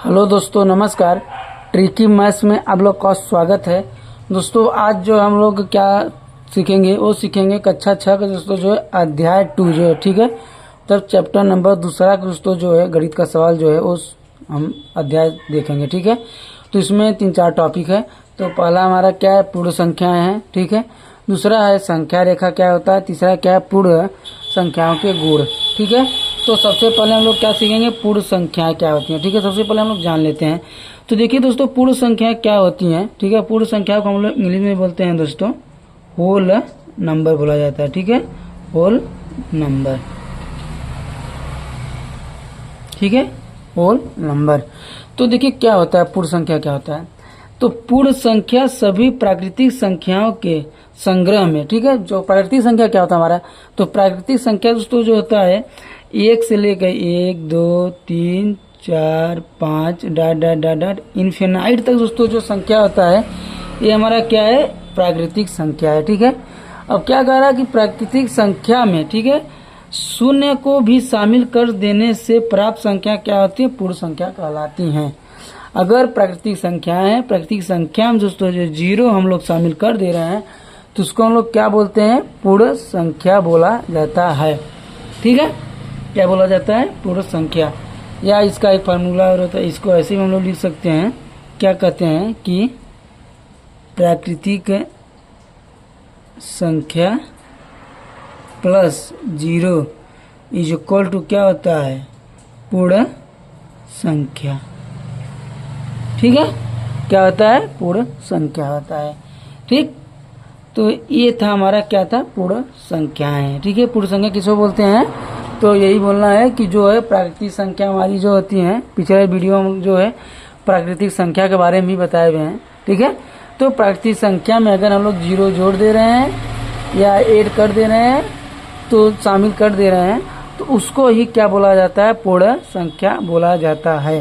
Hello दोस्तों, नमस्कार। Tricky maths में आप लोग का स्वागत है। दोस्तों आज जो हम लोग क्या सीखेंगे वो सीखेंगे कक्षा 6 का दोस्तों जो है अध्याय 2 जो है, ठीक है। तब चैप्टर नंबर दूसरा का दोस्तों जो है गणित का सवाल जो है उस हम अध्याय देखेंगे, ठीक है। तो इसमें 3-4 टॉपिक है। तो पहला हमारा क्या है, पूर्ण संख्याएं हैं, ठीक है। दूसरा है संख्या रेखा क्या होता है। तीसरा क्या है, पूर्ण संख्याओं के गुण, ठीक है। तो सबसे पहले हम लोग क्या सीखेंगे, पूर्ण संख्याएं क्या होती हैं, ठीक है। सबसे पहले हम लोग जान लेते हैं। तो देखिए दोस्तों, पूर्ण संख्याएं क्या होती हैं, ठीक है। पूर्ण संख्या को हम लोग इंग्लिश में बोलते हैं दोस्तों होल नंबर बोला जाता है, ठीक है। होल नंबर, ठीक है, होल नंबर। तो देखिए क्या होता है पूर्ण संख्या क्या होता है। तो पूर्ण संख्या सभी प्राकृतिक संख्याओं के संग्रह में, ठीक है। जो प्राकृतिक संख्या क्या होता है हमारा, तो प्राकृतिक संख्या दोस्तों जो होता है 1 से लेकर 1, 2, 3, 4, 5 dot dot dot dot infinite तक दोस्तों जो संख्या होता है ये हमारा क्या है, प्राकृतिक संख्या है, ठीक है। अब क्या कह रहा है कि प्राकृतिक संख्या में, ठीक है, शून्य को भी शामिल कर देने से प्राप्त संख्या क्या होती है, पूर्ण संख्या कहलाती हैं। अगर प्राकृतिक संख्या है, प्राकृतिक संख्या में दोस्तों जो 0 हम लोग शामिल कर दे रहे हैं तो उसको हम लोग क्या बोलते हैं, पूर्ण संख्या बोला जाता है, ठीक है। क्या बोला जाता है, पूर्ण संख्या। या इसका एक फार्मूला और होता है, इसको ऐसे ही हम लोग लिख सकते हैं। क्या कहते हैं कि प्राकृतिक संख्या प्लस 0 इज इक्वल टू क्या होता है, पूर्ण संख्या, ठीक है। क्या होता है, पूर्ण संख्या होता है, ठीक। तो ये था हमारा क्या था, पूर्ण संख्याएं, ठीक है। पूर्ण संख्या किसको बोलते हैं, तो यही बोलना है कि जो है प्राकृतिक संख्या हमारी जो होती हैं, पिछले वीडियो में जो है प्राकृतिक संख्या के बारे में भी बताए हुए हैं, ठीक है। तो प्राकृतिक संख्या में अगर हम लोग 0 जोड़ दे रहे हैं या ऐड कर दे रहे हैं तो शामिल कर दे रहे हैं तो उसको ही क्या बोला जाता है, पूर्ण संख्या बोला जाता है,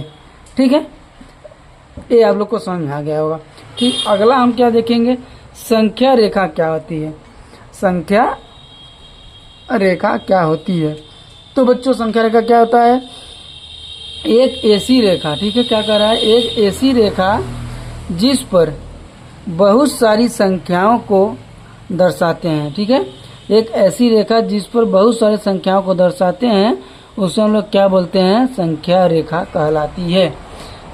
ठीक है। ये आप लोग को समझ में आ गया होगा। ठीक, अगला हम क्या देखेंगे, संख्या रेखा क्या होती है। संख्या रेखा क्या होती है, तो बच्चों संख्या रेखा क्या होता है, एक ऐसी रेखा, ठीक है। क्या कर रहा है, एक ऐसी रेखा जिस पर बहुत सारी संख्याओं को दर्शाते हैं, ठीक है। एक ऐसी रेखा जिस पर बहुत सारी संख्याओं को दर्शाते हैं उसे हम लोग क्या बोलते हैं, संख्या रेखा कहलाती है।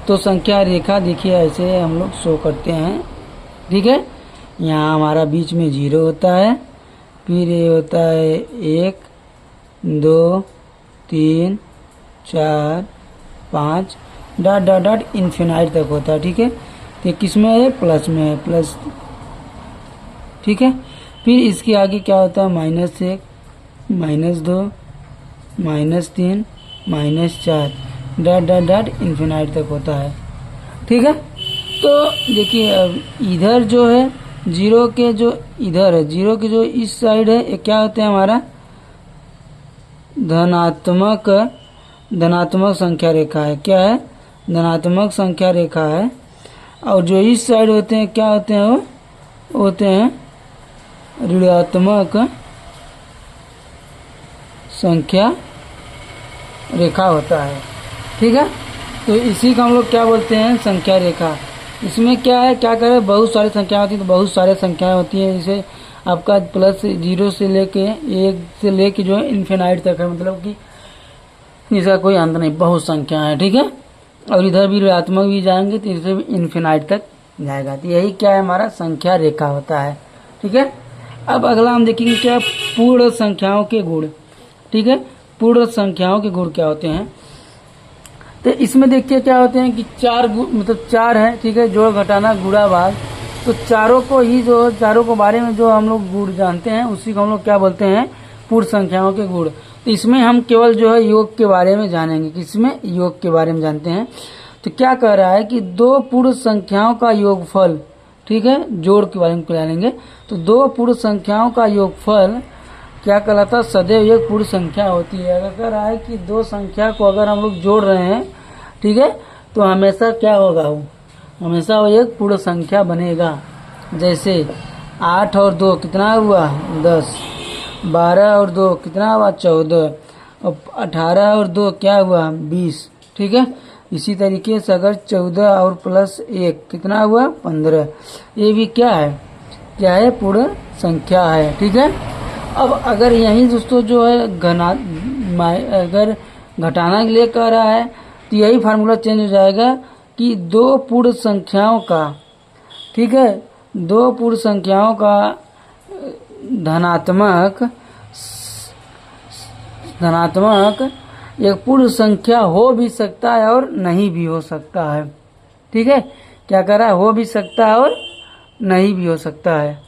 तो संख्या रेखा देखिए ऐसे हम लोग शो करते हैं, ठीक है। यहाँ हमारा बीच में 0 होता है, फिर ये होता है 1, 2, 3, 4, 5 डॉट डॉट डॉट इन्फिनाइट तक होता है, ठीक है। तो किस में है, प्लस में है, प्लस, ठीक है। फिर इसके आगे क्या होता है, -1, -2, -3, -4 डॉट डॉट डॉट इन्फिनाइट तक होता है, ठीक है। तो देखिए अब इधर जो है 0 के जो इधर है, 0 के जो इस साइड है ये क्या होते हैं हमारा धनात्मक संख्या रेखा है। क्या है, धनात्मक संख्या रेखा है। और जो इस साइड होते हैं क्या होते हैं, वो होते हैं ऋणात्मक संख्या रेखा होता है, ठीक है। तो इसी को हम लोग क्या बोलते हैं, संख्या रेखा। इसमें क्या है, क्या करें, बहुत सारी संख्या होती है, तो बहुत सारे संख्याएं होती हैं। जैसे आपका प्लस 0 से लेके 1 से लेके जो है इन्फिनाइट तक है, मतलब कि इसका कोई अंत नहीं, बहुत संख्या है, ठीक है। और इधर भी ऋणात्मक भी जाएंगे तो इसे भी इन्फिनाइट तक जाएगा। तो यही क्या है, हमारा संख्या रेखा होता है, ठीक है। अब अगला हम देखेंगे क्या, पूर्ण संख्याओं के गुण, ठीक है। पूर्ण संख्याओं के गुण क्या होते हैं, तो इसमें देखिए क्या होते हैं कि 4 मतलब 4 है, ठीक है। जोड़ घटाना गुणा भाग, तो चारों को ही जो चारों को बारे में जो हम लोग गुण जानते हैं उसी को हम लोग क्या बोलते हैं, पूर्ण संख्याओं के गुण। तो इसमें हम केवल जो है योग के बारे में जानेंगे, किसमें, योग के बारे में जानते हैं। तो क्या कह रहा है कि 2 पूर्ण संख्याओं का योगफल, ठीक है, जोड़ के बारे में जानेंगे। तो 2 पूर्ण संख्याओं का योगफल क्या कहलाता है, सदैव एक पूर्ण संख्या होती है। अगर कह रहा है कि 2 संख्या को अगर हम लोग जोड़ रहे हैं, ठीक है, तो हमेशा क्या होगा, वो हमेशा वो एक पूर्ण संख्या बनेगा। जैसे 8 और 2 कितना हुआ, 10, 12 और 2 कितना हुआ, 14, और 18 और 2 क्या हुआ, 20, ठीक है। इसी तरीके से अगर 14 और प्लस 1 कितना हुआ 15, ये भी क्या है पूर्ण संख्या है। ठीक है। अब अगर यही दोस्तों जो है अगर घटाना के लिए कह रहा है तो यही फार्मूला चेंज हो जाएगा कि दो पूर्ण संख्याओं का, ठीक है, दो पूर्ण संख्याओं का धनात्मक एक पूर्ण संख्या हो भी सकता है और नहीं भी हो सकता है। ठीक है, क्या कह रहा है, हो भी सकता है और नहीं भी हो सकता है,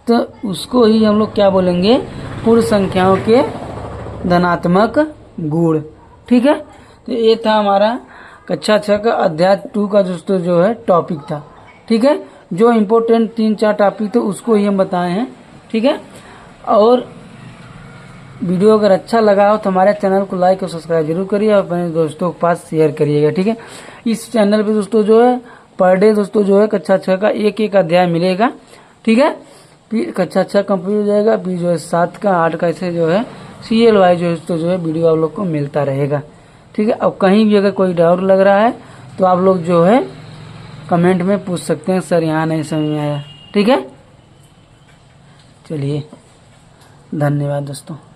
तो उसको ही हम लोग क्या बोलेंगे, पूर्ण संख्याओं के धनात्मक गुण। ठीक है, तो ये था हमारा कक्षा 6 का अध्याय 2 का दोस्तों जो है टॉपिक था। ठीक है, जो इम्पोर्टेंट 3-4 टॉपिक थे उसको ही हम बताए हैं। ठीक है, और वीडियो अगर अच्छा लगा हो तो हमारे चैनल को लाइक और सब्सक्राइब जरूर करिए और अपने दोस्तों के पास शेयर करिएगा। ठीक है, इस चैनल पे दोस्तों जो है पर डे दोस्तों जो है कक्षा 6 का एक अध्याय मिलेगा। ठीक है, फिर कक्षा 6 कंप्लीट हो जाएगा, फिर जो है 7 का 8 का ऐसे जो है सीरियल वाइज जो है वीडियो आप लोग को मिलता रहेगा। ठीक है, अब कहीं भी अगर कोई डाउट लग रहा है तो आप लोग जो है कमेंट में पूछ सकते हैं, सर यहाँ नहीं समझ में आया। ठीक है, चलिए धन्यवाद दोस्तों।